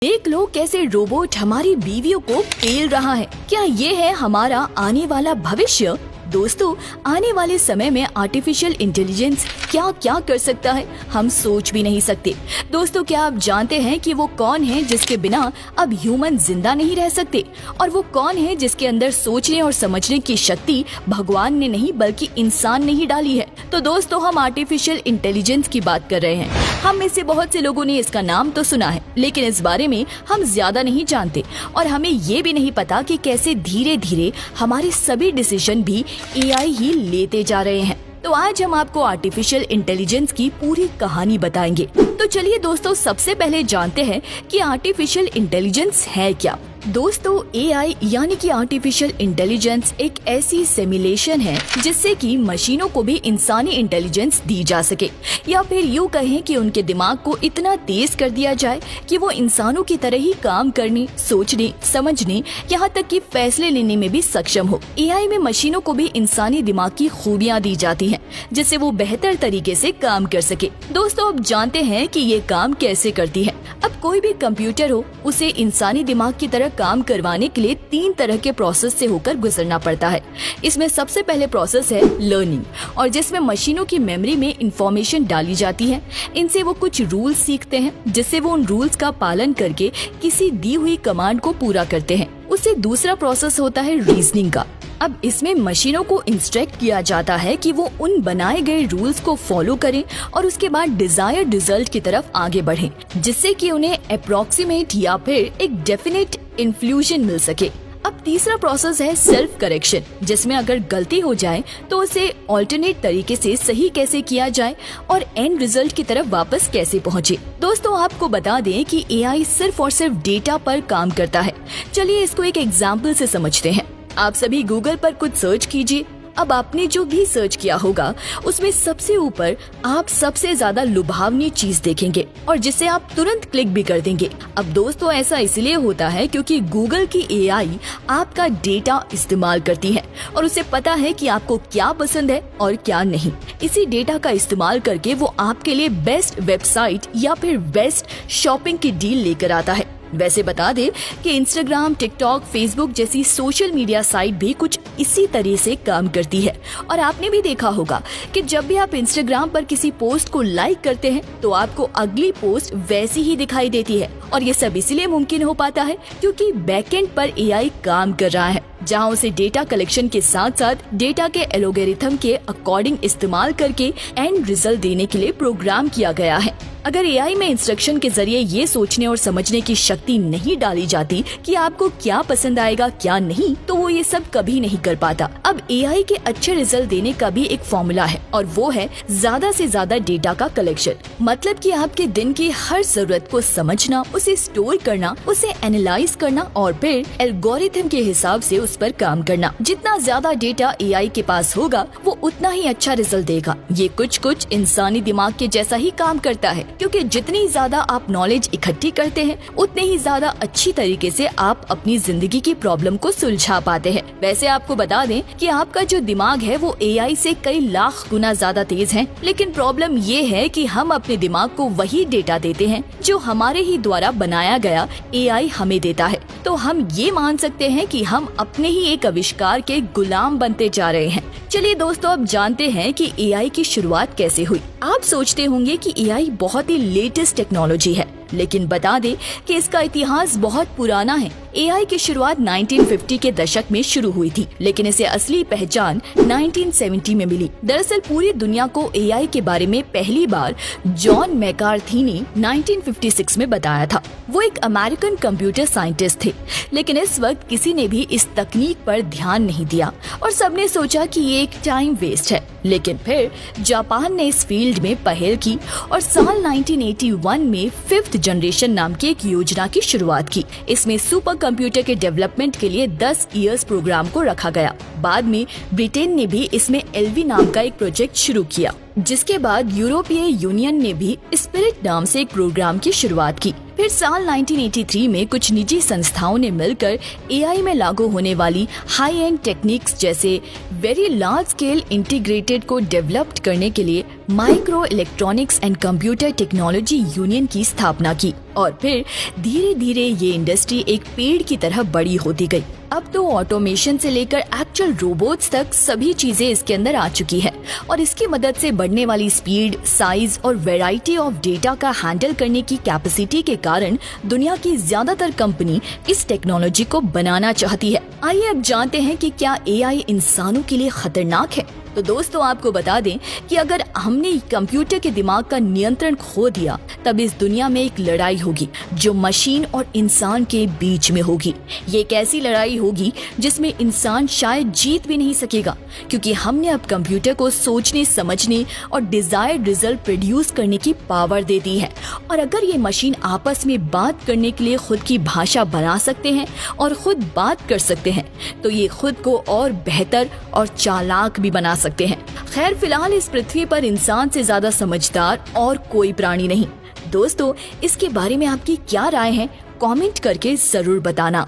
देख लो कैसे रोबोट हमारी बीवियों को पेल रहा है। क्या ये है हमारा आने वाला भविष्य? दोस्तों, आने वाले समय में आर्टिफिशियल इंटेलिजेंस क्या क्या कर सकता है हम सोच भी नहीं सकते। दोस्तों, क्या आप जानते हैं कि वो कौन है जिसके बिना अब ह्यूमन जिंदा नहीं रह सकते, और वो कौन है जिसके अंदर सोचने और समझने की शक्ति भगवान ने नहीं बल्कि इंसान ने ही डाली है। तो दोस्तों, हम आर्टिफिशियल इंटेलिजेंस की बात कर रहे हैं। हम में से बहुत से लोगों ने इसका नाम तो सुना है, लेकिन इस बारे में हम ज्यादा नहीं जानते और हमें ये भी नहीं पता कि कैसे धीरे धीरे हमारे सभी डिसीजन भी एआई ही लेते जा रहे हैं। तो आज हम आपको आर्टिफिशियल इंटेलिजेंस की पूरी कहानी बताएंगे। तो चलिए दोस्तों, सबसे पहले जानते हैं कि आर्टिफिशियल इंटेलिजेंस है क्या। दोस्तों, एआई यानी कि आर्टिफिशियल इंटेलिजेंस एक ऐसी सिमुलेशन है जिससे कि मशीनों को भी इंसानी इंटेलिजेंस दी जा सके, या फिर यूँ कहें कि उनके दिमाग को इतना तेज कर दिया जाए कि वो इंसानों की तरह ही काम करने, सोचने, समझने, यहाँ तक कि फैसले लेने में भी सक्षम हो। एआई में मशीनों को भी इंसानी दिमाग की खूबियाँ दी जाती हैं जिससे वो बेहतर तरीके से काम कर सके। दोस्तों, अब जानते हैं कि ये काम कैसे करती है। अब कोई भी कंप्यूटर हो, उसे इंसानी दिमाग की तरह काम करवाने के लिए 3 तरह के प्रोसेस से होकर गुजरना पड़ता है। इसमें सबसे पहले प्रोसेस है लर्निंग, और जिसमें मशीनों की मेमोरी में इंफॉर्मेशन डाली जाती है। इनसे वो कुछ रूल्स सीखते हैं जिससे वो उन रूल्स का पालन करके किसी दी हुई कमांड को पूरा करते हैं। उससे दूसरा प्रोसेस होता है रीजनिंग का। अब इसमें मशीनों को इंस्ट्रक्ट किया जाता है कि वो उन बनाए गए रूल्स को फॉलो करें और उसके बाद डिजायर्ड रिजल्ट की तरफ आगे बढ़ें, जिससे कि उन्हें अप्रोक्सीमेट या फिर एक डेफिनेट इंफ्लूजन मिल सके। अब तीसरा प्रोसेस है सेल्फ करेक्शन, जिसमें अगर गलती हो जाए तो उसे ऑल्टरनेट तरीके से सही कैसे किया जाए और एंड रिजल्ट की तरफ वापस कैसे पहुंचे। दोस्तों, आपको बता दें कि एआई सिर्फ और सिर्फ डेटा पर काम करता है। चलिए इसको एक एग्जाम्पल से समझते हैं। आप सभी गूगल पर कुछ सर्च कीजिए। अब आपने जो भी सर्च किया होगा उसमें सबसे ऊपर आप सबसे ज्यादा लुभावनी चीज देखेंगे और जिससे आप तुरंत क्लिक भी कर देंगे। अब दोस्तों, ऐसा इसलिए होता है क्योंकि गूगल की एआई आपका डेटा इस्तेमाल करती है और उसे पता है कि आपको क्या पसंद है और क्या नहीं। इसी डेटा का इस्तेमाल करके वो आपके लिए बेस्ट वेबसाइट या फिर बेस्ट शॉपिंग की डील लेकर आता है। वैसे बता दे कि इंस्टाग्राम, टिकटॉक, फेसबुक जैसी सोशल मीडिया साइट भी कुछ इसी तरह से काम करती है। और आपने भी देखा होगा कि जब भी आप इंस्टाग्राम पर किसी पोस्ट को लाइक करते हैं तो आपको अगली पोस्ट वैसी ही दिखाई देती है। और ये सब इसीलिए मुमकिन हो पाता है क्योंकि बैकएंड पर एआई काम कर रहा है, जहां उसे डेटा कलेक्शन के साथ साथ डेटा के एल्गोरिथम के अकॉर्डिंग इस्तेमाल करके एंड रिजल्ट देने के लिए प्रोग्राम किया गया है। अगर एआई में इंस्ट्रक्शन के जरिए ये सोचने और समझने की शक्ति नहीं डाली जाती कि आपको क्या पसंद आएगा क्या नहीं, तो वो ये सब कभी नहीं कर पाता। अब एआई के अच्छे रिजल्ट देने का भी एक फॉर्मूला है और वो है ज्यादा से ज्यादा डेटा का कलेक्शन। मतलब कि आपके दिन की हर जरूरत को समझना, उसे स्टोर करना, उसे एनालाइज करना और फिर एल्गोरिथम के हिसाब से उस पर काम करना। जितना ज्यादा डेटा एआई के पास होगा वो उतना ही अच्छा रिजल्ट देगा। ये कुछ इंसानी दिमाग के जैसा ही काम करता है, क्योंकि जितनी ज्यादा आप नॉलेज इकट्ठी करते हैं उतने ही ज्यादा अच्छी तरीके से आप अपनी जिंदगी की प्रॉब्लम को सुलझा पाते हैं। वैसे आपको बता दें कि आपका जो दिमाग है वो एआई से कई लाख गुना ज्यादा तेज है, लेकिन प्रॉब्लम ये है कि हम अपने दिमाग को वही डेटा देते हैं जो हमारे ही द्वारा बनाया गया एआई हमें देता है। तो हम ये मान सकते हैं कि हम अपने ही एक आविष्कार के गुलाम बनते जा रहे हैं। चलिए दोस्तों, अब जानते हैं कि एआई की शुरुआत कैसे हुई। आप सोचते होंगे कि एआई बहुत ही लेटेस्ट टेक्नोलॉजी है, लेकिन बता दे कि इसका इतिहास बहुत पुराना है। एआई की शुरुआत 1950 के दशक में शुरू हुई थी, लेकिन इसे असली पहचान 1970 में मिली। दरअसल पूरी दुनिया को एआई के बारे में पहली बार जॉन मैकार्थी ने 1956 में बताया था। वो एक अमेरिकन कंप्यूटर साइंटिस्ट थे, लेकिन इस वक्त किसी ने भी इस तकनीक पर ध्यान नहीं दिया और सबने सोचा कि ये एक टाइम वेस्ट है। लेकिन फिर जापान ने इस फील्ड में पहल की और साल 1981 में 5th जनरेशन नाम की एक योजना की शुरुआत की। इसमें सुपर कंप्यूटर के डेवलपमेंट के लिए 10 इयर्स प्रोग्राम को रखा गया। बाद में ब्रिटेन ने भी इसमें एलवी नाम का एक प्रोजेक्ट शुरू किया, जिसके बाद यूरोपीय यूनियन ने भी स्पिरिट नाम से एक प्रोग्राम की शुरुआत की। फिर साल 1983 में कुछ निजी संस्थाओं ने मिलकर एआई में लागू होने वाली हाई एंड टेक्निक्स जैसे वेरी लार्ज स्केल इंटीग्रेटेड को डेवलप करने के लिए micro electronics and computer technology union की स्थापना की और फिर धीरे धीरे ये इंडस्ट्री एक पेड़ की तरह बड़ी होती गई। अब तो ऑटोमेशन से लेकर एक्चुअल रोबोट्स तक सभी चीजें इसके अंदर आ चुकी है और इसकी मदद से बढ़ने वाली स्पीड, साइज और वैरायटी ऑफ डेटा का हैंडल करने की कैपेसिटी के कारण दुनिया की ज्यादातर कंपनी इस टेक्नोलॉजी को बनाना चाहती है। आइए अब जानते हैं कि क्या एआई इंसानों के लिए खतरनाक है। तो दोस्तों आपको बता दें कि अगर हमने कंप्यूटर के दिमाग का नियंत्रण खो दिया तब इस दुनिया में एक लड़ाई होगी जो मशीन और इंसान के बीच में होगी। ये एक ऐसी लड़ाई होगी जिसमें इंसान शायद जीत भी नहीं सकेगा, क्योंकि हमने अब कंप्यूटर को सोचने, समझने और डिजायर्ड रिजल्ट प्रोड्यूस करने की पावर दे दी है। और अगर ये मशीन आपस में बात करने के लिए खुद की भाषा बना सकते हैं और खुद बात कर सकते हैं तो ये खुद को और बेहतर और चालाक भी बना सकते हैं। खैर, फिलहाल इस पृथ्वी पर इंसान से ज्यादा समझदार और कोई प्राणी नहीं। दोस्तों, इसके बारे में आपकी क्या राय है? कमेंट करके जरूर बताना।